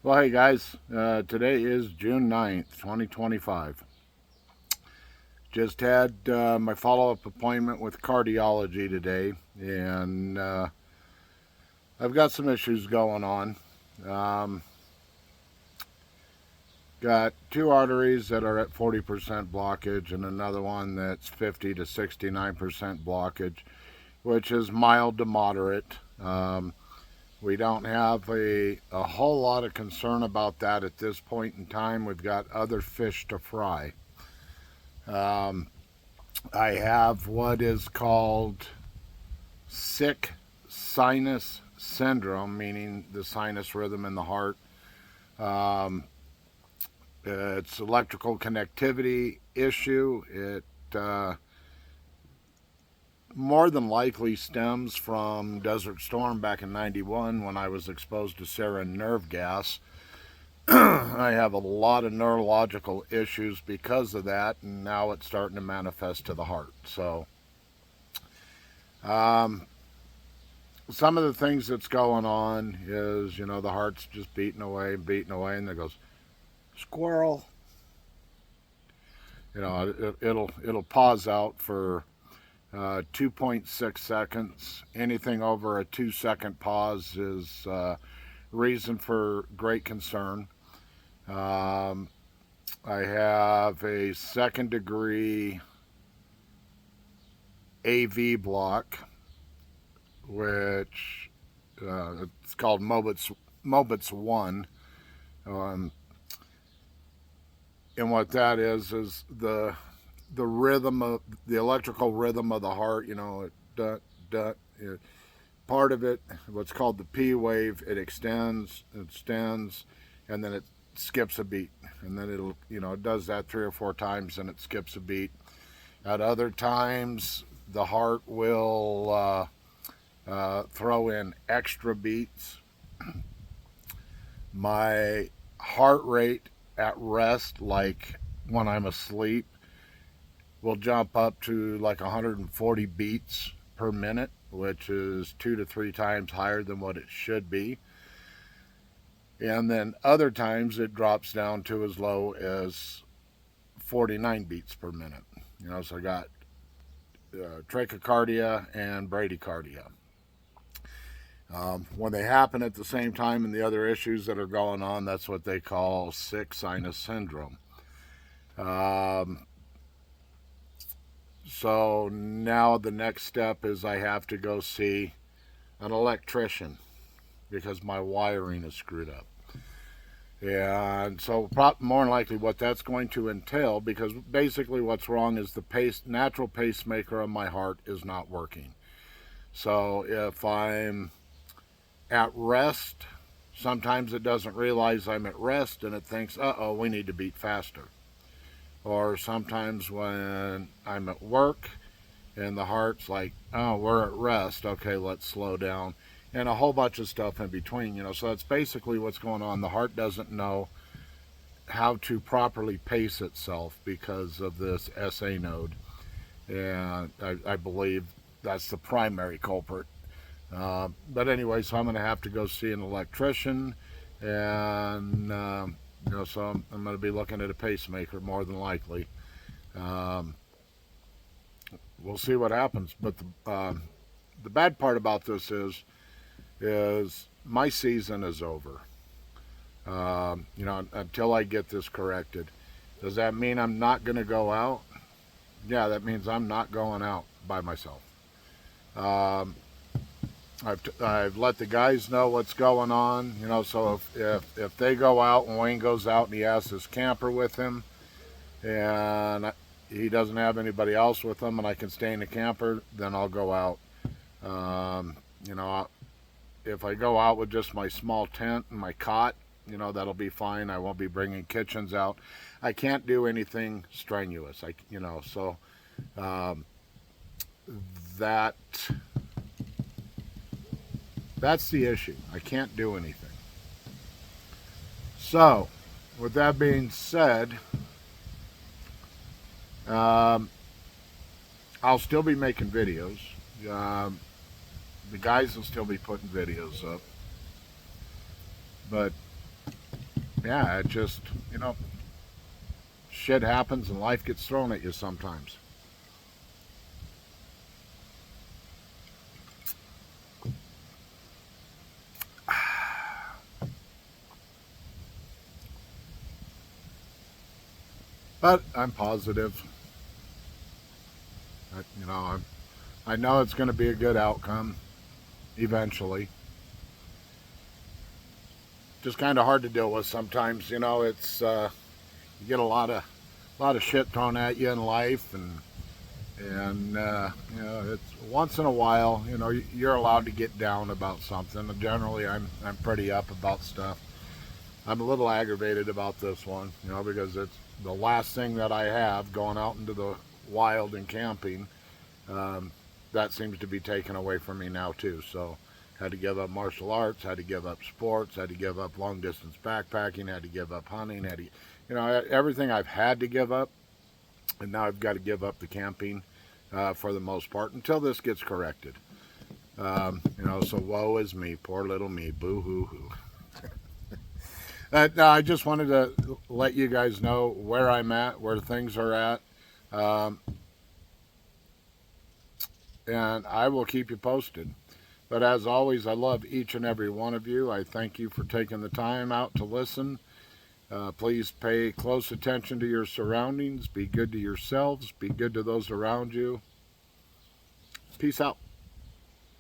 Well, hey guys, today is June 9th, 2025. Just had my follow up appointment with cardiology today, and I've got some issues going on. Um, got two arteries that are at 40% blockage, and another one that's 50 to 69% blockage, which is mild to moderate. We don't have a whole lot of concern about that at this point in time. We've got other fish to fry. Um, I have what is called sick sinus syndrome, meaning the sinus rhythm in the heart. Um, it's electrical connectivity issue. It more than likely stems from Desert Storm back in '91 when I was exposed to sarin nerve gas. I have a lot of neurological issues because of that, and now it's starting to manifest to the heart. So, um, some of the things that's going on is, the heart's just beating away, and it goes, squirrel. It'll pause out for 2.6 seconds. Anything over a 2 second pause is reason for great concern. Um, I have a second degree AV block, which it's called Mobitz 1. Um, and what that is the rhythm of the electrical rhythm of the heart. It dut dut. Part of it, what's called the P wave, it extends, and then it skips a beat, and then it does that 3 or 4 times, and it skips a beat. At other times, the heart will throw in extra beats. My heart rate at rest, like when I'm asleep, will jump up to like 140 beats per minute, which is 2 to 3 times higher than what it should be. And then other times it drops down to as low as 49 beats per minute. So I got trachycardia and bradycardia. When they happen at the same time and the other issues that are going on, that's what they call sick sinus syndrome. Um, so now the next step is I have to go see an electrician because my wiring is screwed up. And so, more than likely, what that's going to entail, because basically what's wrong is the natural pacemaker of my heart is not working. So, if I'm at rest, sometimes it doesn't realize I'm at rest and it thinks, we need to beat faster. Or sometimes when I'm at work and the heart's like, oh, we're at rest, okay, let's slow down, and a whole bunch of stuff in between. So that's basically what's going on. The heart doesn't know how to properly pace itself because of this SA node, and I believe that's the primary culprit. But anyway, so I'm going to have to go see an electrician, and so I'm going to be looking at a pacemaker more than likely. Um, we'll see what happens. But the bad part about this is my season is over. Until I get this corrected. Does that mean I'm not going to go out? Yeah, that means I'm not going out by myself. Um, I've let the guys know what's going on. So if they go out and Wayne goes out and he has his camper with him, and he doesn't have anybody else with him, and I can stay in the camper, then I'll go out. Um, you know, if I go out with just my small tent and my cot, that'll be fine. I won't be bringing kitchens out. I can't do anything strenuous. So um, that that's the issue. I can't do anything. So, with that being said, um, I'll still be making videos. Um, the guys will still be putting videos up, but yeah, it just, shit happens and life gets thrown at you sometimes. But I'm positive. I know it's going to be a good outcome eventually. Just kind of hard to deal with sometimes. It's you get a lot of shit thrown at you in life, and it's once in a while. You're allowed to get down about something. Generally, I'm pretty up about stuff. I'm a little aggravated about this one, because it's the last thing that I have going out into the wild and camping. Um, that seems to be taken away from me now too. So, had to give up martial arts, had to give up sports, had to give up long distance backpacking, had to give up hunting, everything I've had to give up, and now I've got to give up the camping for the most part until this gets corrected. So woe is me, poor little me, boo hoo hoo. No, I just wanted to let you guys know where I'm at, where things are at, um, and I will keep you posted. But as always, I love each and every one of you. I thank you for taking the time out to listen. Please pay close attention to your surroundings. Be good to yourselves. Be good to those around you. Peace out.